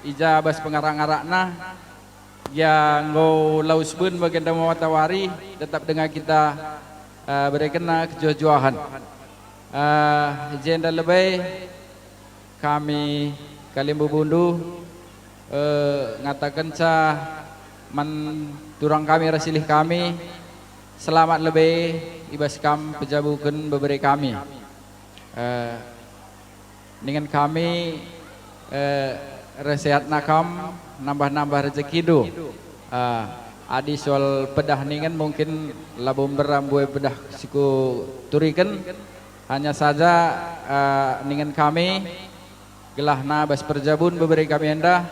ija bas pengarang-arakna yang ngau lausbun bagian dalam matawari tetap dengan kita berkena kejujuhan. Jenda lebih kami Kalimbu Bundu ngatakan man turang kami rasilih kami selamat lebih ibas kam pejabukan beberi kami dengan kami resehat nakam nambah-nambah rezeki do adi soal pedah ningan mungkin labum berambu pedah siku turikan hanya saja ningan kami gelahna bas perjabun beberi kami anda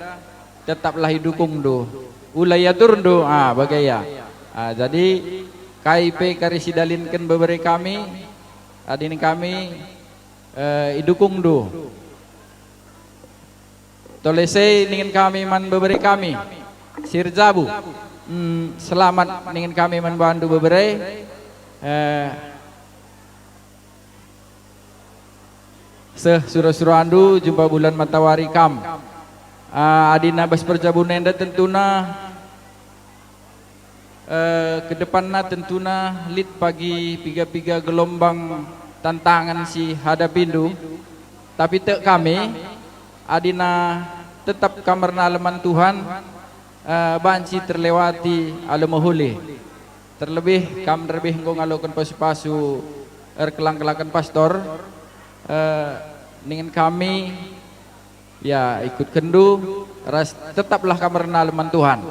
tetaplah dukung do ulayatur do bagaya jadi KIP karisidalinkan beberi kami adin kami idukung do tolese ningin kami man beberi kami sirjabu selamat ningin kami man bandu beberi surah andu jumpa bulan matawari kam adina bas perjabunenda tentuna ke depanna tentuna lit pagi piga-piga gelombang tantangan si hadapindu tapi tek kami adina tetap kamarna aleman Tuhan banci terlewati alemahuli terlebih kam terlebih engkau ngalokan pasu-pasu kelang-kelangkan pastor dengan kami ya ikut kendu tetaplah kamarna aleman Tuhan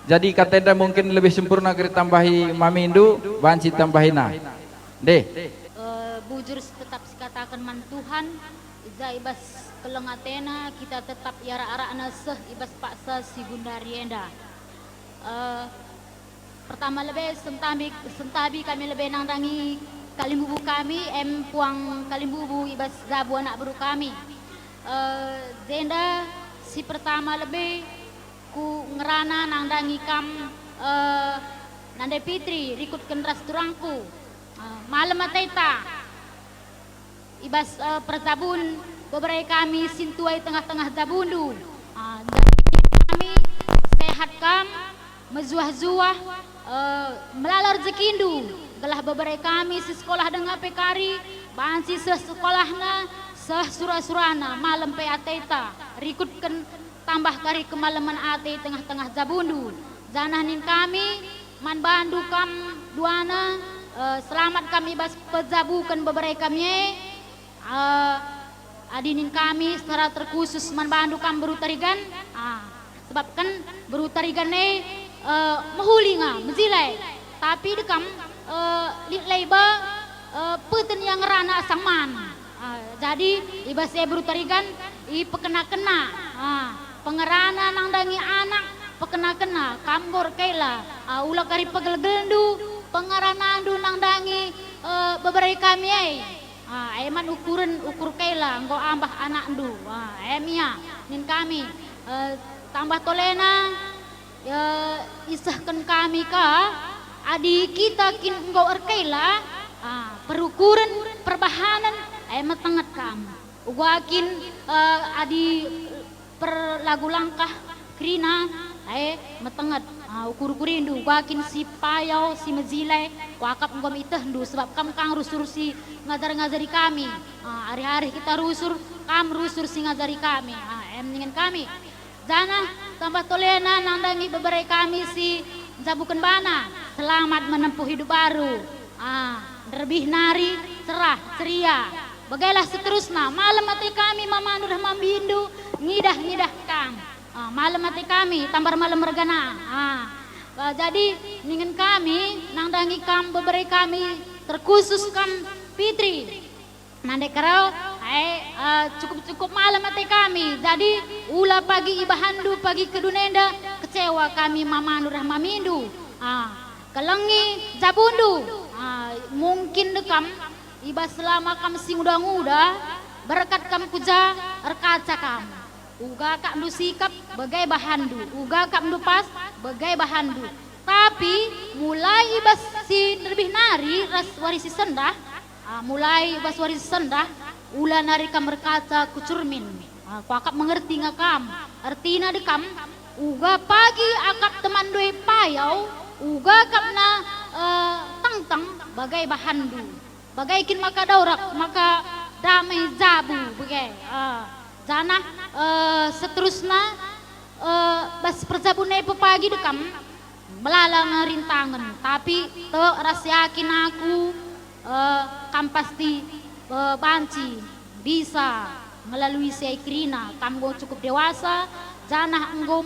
jadi katenda mungkin lebih sempurna kira tambahi mamindu banci tambahina deh bujur tetap sekatakan man Tuhan iza ibas kelengatena kita tetap yara-arakna seh ibas paksa si gundarienda pertama lebih sentabi kami lebih nangdangi kalimbubu kami puang kalimbubu ibas zabu anak baru kami zenda si pertama lebih ku ngerana nangdangi kam nandai Fitri rikut kendras turangku malam ataita ibas pertabun beberapa kami sintuai tengah-tengah zabundu kami sehat kam mezuah-zuah melalor jekindu gelah beberapa kami si sekolah dengan pekari bansi sekolahna seh surah-surana malam pe ateta rikutkan tambah kari kemalaman ate tengah-tengah zabundu janahin kami man bandu kam duana selamat kami bas pejabukan beberapa kami adinin kami secara terkhusus man bandu kam berutarigan sebab kan berutarigan mahulinga mezilai tapi dekam leba peten yang rana asangman jadi ibas berutarigan pekena-kena pengerana nangdangi anak pekena-kena kambor kaila ulah kari pegel-gelendu pengerana andu nangdangi beberapa kami eman ukur kaila engkau ambah anak ndu emia nin kami tambah tolena isahkan kami ka adi kita kin engkau erkaila perukuran perbahanan emat tengat kamu ugakin adi per lagu langkah krina metengat ukur-ukurindu wakin si payau si mezilai wakap ngom itehdu sebab kam kang rusur si ngajar-ngajari kami hari-hari kita rusur kam rusur si ngajari kami dengan kami jana tambah tolena nandangi beberapa kami si jabukan bana selamat menempuh hidup baru lebih nari cerah ceria bagailah seterusnya malam hati kami mama nur mambindu ngidah kang malam hati kami tambar malam mergana jadi ingin kami nangdangi kam beberapa kami terkhusus kam Fitri nandai kerau cukup malam hati kami jadi ulah pagi ibahandu pagi kedunenda kecewa kami mama nur mamindu kelengi jabundu mungkin dekam iba selama kam sing udah berkat kam kuja erkaca kam uga kak ndu sikap bagai bahandu uga kak ndu pas bagai bahandu tapi mulai ibas si lebih nari ras warisi sendah mulai ibas warisi sendah ula nari kam berkaca kucurmin Ku akap mengerti ngakam. Artina dekam uga pagi akap teman doi payau uga kap na tang bagai bahandu. Bagai kin maka daurak maka damai zabu bagai. Jana seterusnya bas perzabunai pepagi dekam melalang rintangan tapi te ras yakin aku kam pasti banci bisa melalui si krina kam go cukup dewasa janah enggo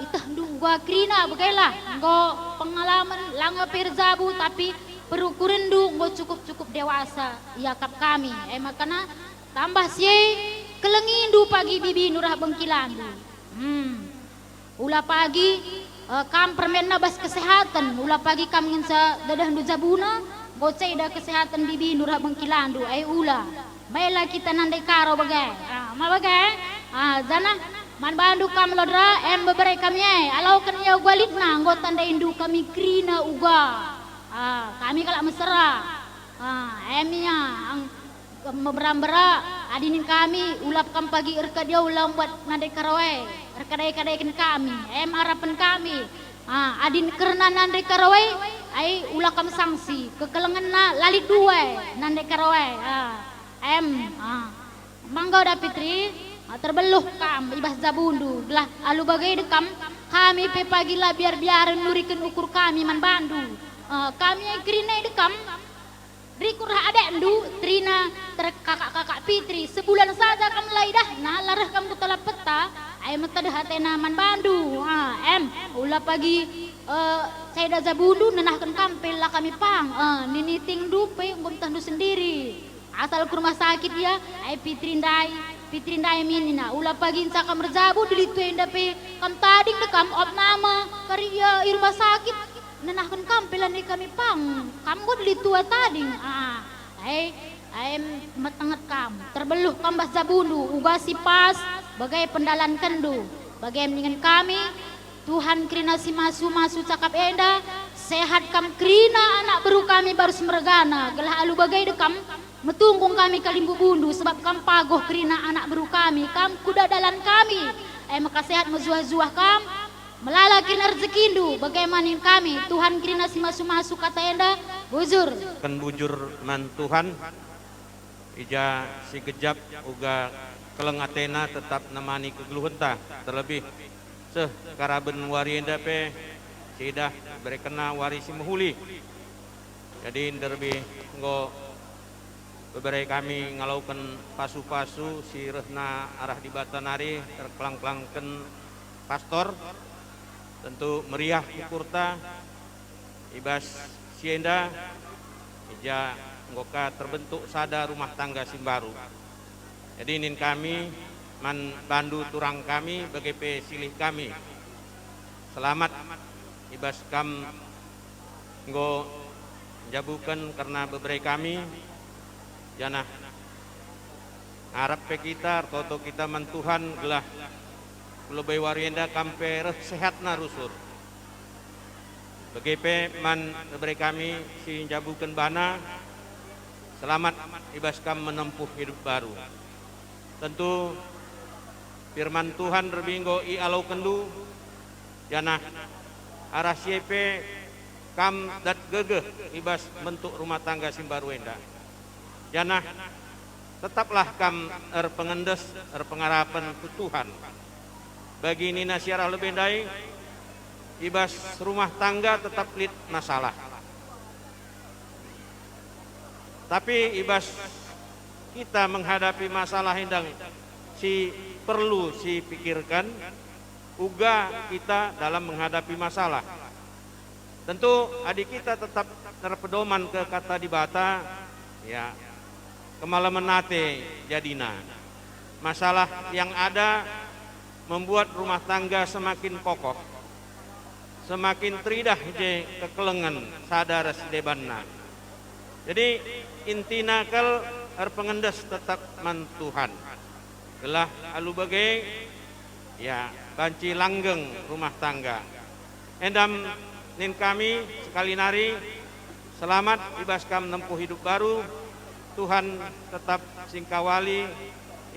itah gua krina bagailah enggo pengalaman langa perzabu tapi perukuran du enggo cukup dewasa ya kap kami makana tambah si kelengindu pagi bibi nurah bengkilandu ula pagi kam permenna bas kesehatan ula pagi kam ngin sa dadah ndu zabuna gocai dah kesehatan bibi nurah bengkilandu ula baiklah kita nandai karo bagai ma bagai jana man bandu kam lodra bebere kami alau kan ya gwalitna nggo tanda indu kami krina uga kami kalak mesra emnya ang meberambera adinin kami ulap kam pagi erka dia ulang buat nandai karawe erka dai kami harapan kami adin kerna nandai karawe ai ulah kam sanksi kekelengan na lalit dua nandai karawe mangga da Fitri terbeluh kam ibas zabundu gelah alu bagai dekam kami pe pagi lah biar nurikan ukur kami man bandu kami krina dekam rikurah ada endu Trina kakak Fitri sebulan saja kam laidah nah larah kam kutala peta ay matadah hatena man bandu ulah pagi saya dah zabundu nenahkan kampel lah kami pang niniting dupe ngom tandu sendiri asal ke rumah sakit ya ay Fitri ndai minina ulah pagi insa kam rezabu dilitu endape kam tading dekam opnama kariya i rumah sakit nenahkan kampelan di kami pang kam go dilitu tading ay metenget kam terbeluh kam bas zabundu uga si pas bagai pendalan kendu bagai mendingan kami Tuhan krina si masu cakap enda sehat kam krina anak beru kami baru semergana gelah alu bagai dekam metunggung kami kalimbu bundu sebab kam pagoh krina anak beru kami kam kuda dalan kami maka sehat mezuah-zuah kam melala krina rezekindu bagaimanin kami Tuhan krina si masu kata enda bujur kan bujur man Tuhan ija si gejap uga kelengatena tetap nemani kegeluhenta terlebih karaben wari enda pe sidah berekena wari si mehuli jadi derbi nggo beberapa kami ngalaukan pasu-pasu si rehna arah di Batanari terkelang-kelangkan pastor tentu meriah ukurta ibas sienda ija nggoka terbentuk sada rumah tangga simbaru jadi inin kami man bandu turang kami bagai silih kami selamat ibas kam nggo jabukan karena beberapa kami janah harap pe kita toto kita man Tuhan gelah lebay warienda kampe sehat na rusur begipe man beri kami si jabukan bana selamat ibas kam menempuh hidup baru tentu firman Tuhan rebinggo i alau kendu janah arah siepe kam dat gegeh ibas bentuk rumah tangga simbaru enda janah tetaplah kam pengendes pengarapan ku Tuhan bagi nina siarah lebih dai ibas rumah tangga tetap lit masalah tapi ibas kita menghadapi masalah indang si perlu si pikirkan uga kita dalam menghadapi masalah tentu adik kita tetap terpedoman ke kata di bata ya kemalaman nate jadina masalah yang ada membuat rumah tangga semakin kokoh semakin teridah je kekelengan sadar sedebanna jadi intina kal pengendes tetap man Tuhan gelah alu bagai ya banci langgeng rumah tangga endam nin kami sekali nari selamat ibas kam nempuh hidup baru Tuhan tetap singkawali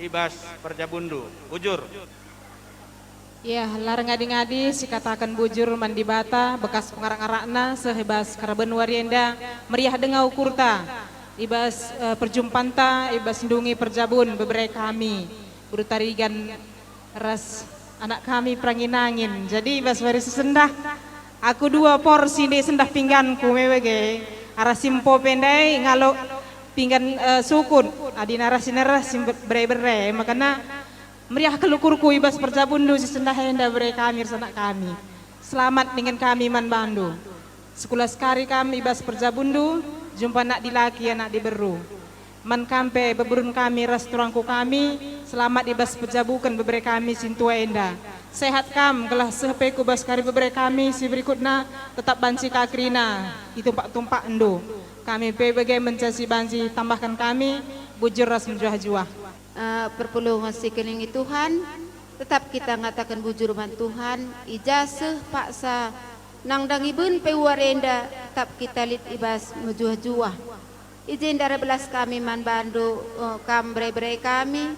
ibas Perjabundu. Bujur. Ya, larang ngadi-ngadi si katakan bujur mandi bata bekas pengarak-arakna sehebas karaben warienda meriah dengau kurta ibas perjumpanta ibas sindungi perjabun beberapa kami berutarigan ras anak kami peranginangin jadi ibas wari sesendah aku 2 porsi di sendah pingganku mewege arah simpo pendai ngalo pinggan sukun adi narasi bere-bere makanya meriah kelukurku ibas Perjabundu si sendah henda bere kami sanak kami. Selamat dengan kami man bandu. Sekolah sekali kami ibas Perjabundu, jumpa nak dilaki anak diberu. Man kampe beberun kami restoranku kami, selamat ibas Perjabukan bebere kami sintua enda. Sehat kam kelah sepeku bas kari bebere kami si berikutnya tetap banci kakrina ditumpak-tumpak endo. Kami PBG mencasi banci tambahkan kami bujur ras menjuah-juah. Perpuluhan sikelingi Tuhan tetap kita ngatakan bujur man Tuhan ijazah paksa nang dangibun pewarenda tetap kita lit ibas mejuah-juah izin dari belas kami man bandu kambre-bre kami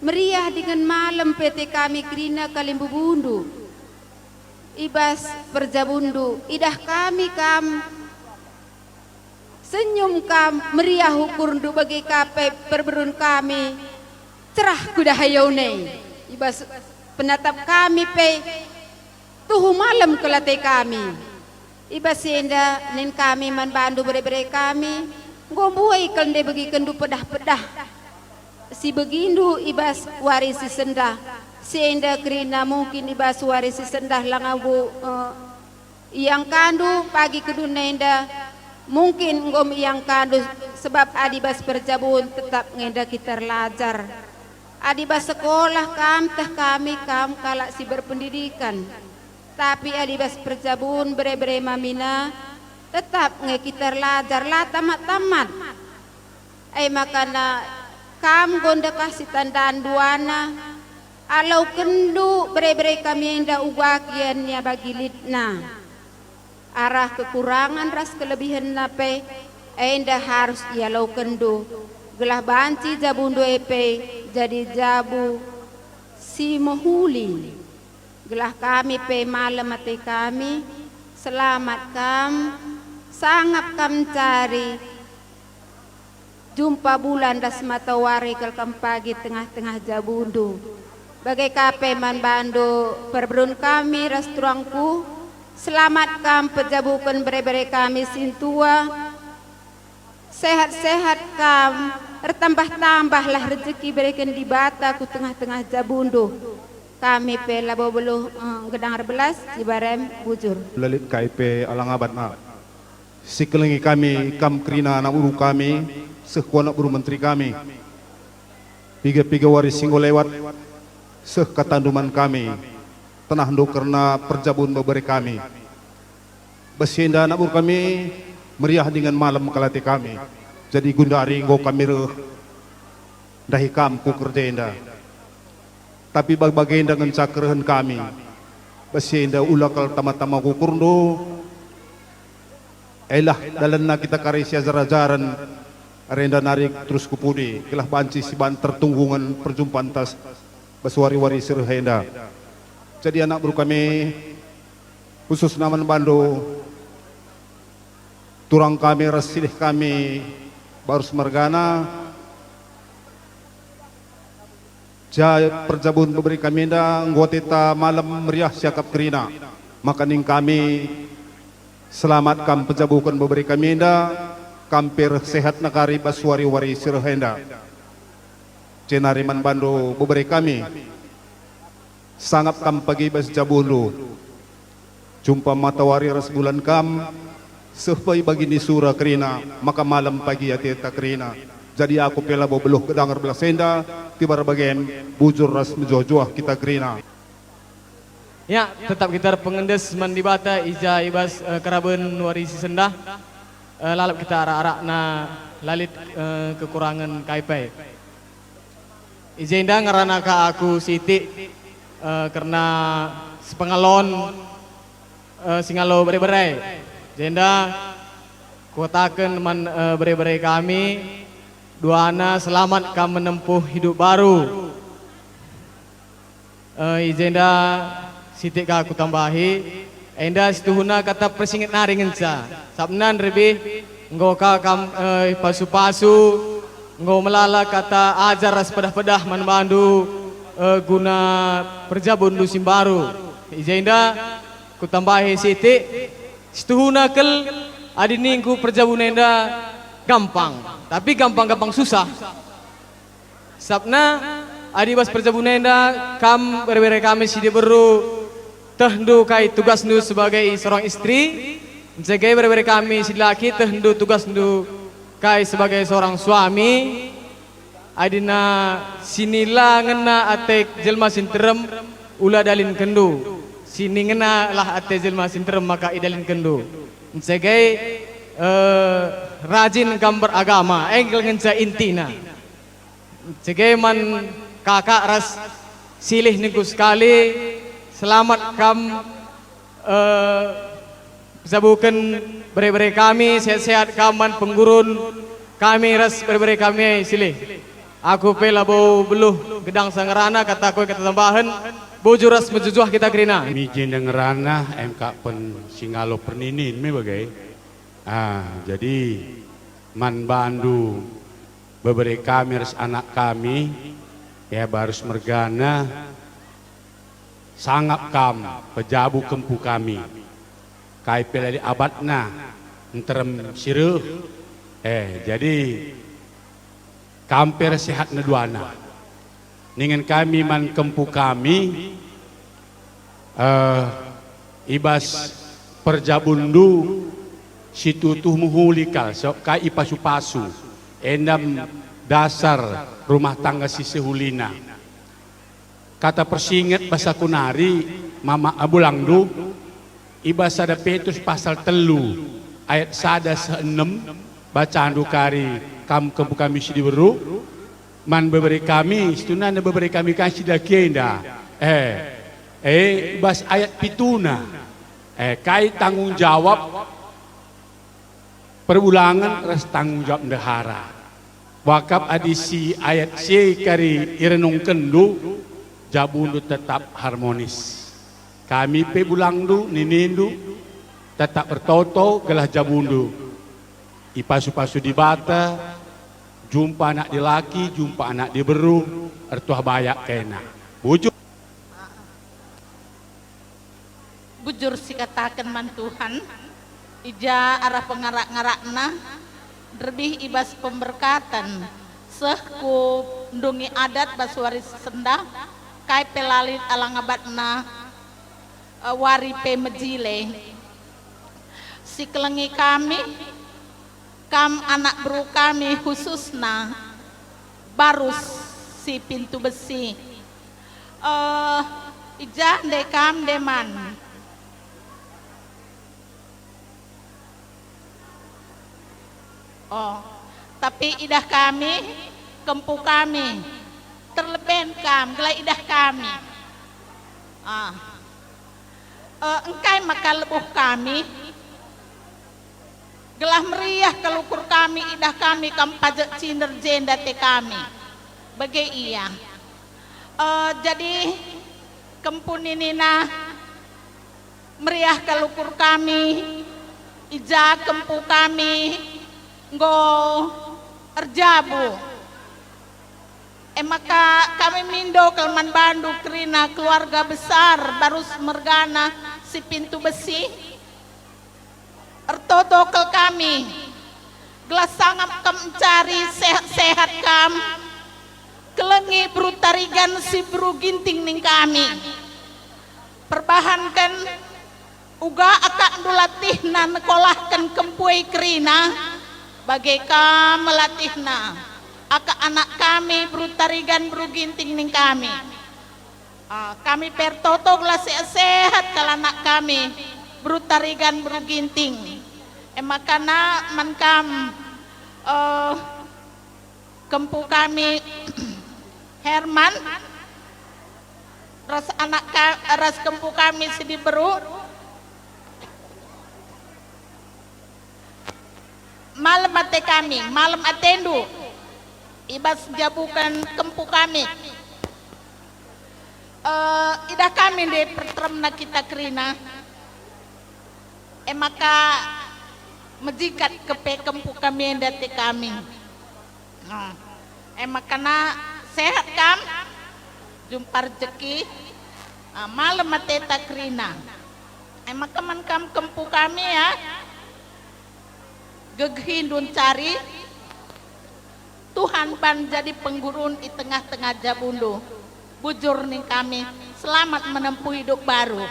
meriah dengan malam PT kami krina kalimbu bundu ibas Perjabundu idah kami kam senyum kam meriah ukur ndu bagi kape perberun kami cerah kuda hayaune ibas penatap kami pe tuhu malam kelate kami ibas senda nin kami man bandu bere-bere kami ngombuai kende bagi kendu pedah-pedah si begindu ibas warisi sendah senda krina mungkin ibas warisi sendah langabu yang kandu pagi keduna enda mungkin ngom yang kandu sebab adibas Perjabun tetap ngenda kita lajar adibas sekolah kam teh kami kam kalak si berpendidikan tapi adibas Perjabun bere-bere mamina tetap nge kita lajar lah tamat-tamat makana kam gonda kasih tandaan duana alau kendu bere-bere kami enda ugakiannya bagi litna arah kekurangan ras kelebihan nape enda harus ialau kendu gelah banci Jabundu epe jadi jabu si mohuli gelah kami pe malam mati kami selamat kam sangap kam cari jumpa bulan das matawari kel kam pagi tengah-tengah Jabundu bagai kape man bandu perberun kami restoranku selamat kam pejabukan bere-bere kami sintua sehat-sehat kam bertambah-tambahlah rezeki berikan di bata ku tengah-tengah Jabundu kami pe labo belu gedang belas di barem bujur lalit KIP alangabat na sikelingi kami kam krina anak uru kami sekuan anak uru menteri kami piga-piga waris singgo lewat seh katanduman kami tenah do karena Perjabun beberi kami besinda anak uru kami meriah dengan malam kelati kami jadi gundari nggo kami dahi kamku kerjenda tapi bagenda dengan cakrehan kami besinda ulakal tama-tama kukurndo elah dalanna kita karisya jarajaran arenda narik terus kupudi kelah banci si ban tertunggungan perjumpaan tas baswari-wari sirhenda jadi anak buru kami khusus naman bando turang kami rasilih kami baru semergana jaya Perjabun memberi kami dah anggota malam meriah siakap kerina makaning kami selamat kam Perjabukan memberi kami dah kampir sehat nakari baswari wari sirhenda cenariman bando memberi kami sangap kam pagi bas Jabundu jumpa matawari ras bulan kam sepai bagi ni surah kerina maka malam pagi ati tak kerina jadi aku pela beluh kedangar belah senda tibar bagian bujur ras menjuah kita kerina ya tetap kita pengendes mandi bata ija ibas keraben warisi sendah lalap kita arak-arak na lalit kekurangan KIP izin dah ngarana ka aku siti karena sepengalon singalo bere-bere jenda kotakan man bere-bere kami Duana selamat kam menempuh hidup baru. Izenda sitik aku tambahi. Enda situhuna kata persingit nari ngenca. Sabnan lebih ngoka kam pasu-pasu ngau melala kata ajar ras pedah-pedah manbandu guna perjabun dusim baru. Izenda ku tambahi sitik. Situhuna kel adiningku perjabun enda gampang. Tapi gampang-gampang susah. Sabna adibas perjabunenda kam berbere kami sidi beru tehdu kai tugas nu sebagai seorang istri, sebagai berbere kami sidi laki tehdu tugas nu kai sebagai seorang suami. Adina sinila ngena atek jelma sinterem ula dalin kendu. Sini ngena lah atek jelma sinterem maka idalin kendu. Sebagai rajin gambar agama engkel ngenca intina cegeman kakak ras silih niku sekali selamat kam zabukan bere-bere kami sehat-sehat kaman penggurun kami ras bere-bere kami silih aku pela bau beluh gedang sangerana kata aku kata tambahan bujur ras mejujuh kita kerina mi jendeng rana MK pen singalo perninin me bagai. Jadi man bandu beberapa kami res anak kami ya barus mergana sangap kam pejabu kempu kami kai pelali abadna enterem siruh jadi kamper sehat neduana ningen kami man kempu kami ibas perjabundu situ tuh muhulikal sok kai pasu-pasu endam dasar rumah tangga si sehulina kata persinget bahasa kunari mama abulangdu ibas ada Petrus pasal telu ayat sada seenem bacaan dukari kam kempu kami sidi beru man beberi kami situna beberi kami kasih dakenda ibas ayat pituna kai tanggung jawab perulangan ras tanggung jawab ndahara wakap adisi ayat C kari irenung kendu jabundu tetap harmonis kami pe bulangdu ninindu tetap bertoto gelah jabundu ipasu-pasu di bata jumpa anak di laki jumpa anak di beru ertuah bayak kena bujur si katakan man Tuhan ija arah pengarak-ngarakna lebih ibas pemberkatan sehku ndungi adat basuari senda kai pelalit alang abatna wari pe mejile si kelengi kami kam anak bro kami khususna barus si pintu besi ija dekam deman tapi idah kami, kempu kami, terleben kam, gelai idah kami. Engkai maka lebuh kami, gelah meriah kelukur kami, idah kami, kam pajak cinder jenda te kami. Bagai iya. Jadi kempu ninina meriah kelukur kami, ija kempu kami, ngo erjabu maka kami mindo kelman bandu kerina keluarga besar barus mergana si pintu besi ertoto kel kami gelas sangap kam mencari sehat-sehat kam kelengi brutarigan si bru ginting ning kami perbahankan uga akak dulatihna nekolahkan kempuai kerina bagaikan melatihna aka anak kami brutarigan bruginting ning kami kami pertoto gelas sehat kalau anak kami brutarigan bruginting makana mankam kempu kami Herman ras anak ras kempu kami sidi beru malam ate kami, malam atendu ibas jabukan kempu kami. Ida kami de tertremna kita kerina. Maka mejikat kepe kempu kami dati kami. Makana sehat kam, jumpa rezeki, malam mateta kerina. Maka man kam kempu kami ya, geghindun cari Tuhan ban jadi penggurun di tengah-tengah Jabundu. Bujur nih kami, selamat menempuh hidup baru.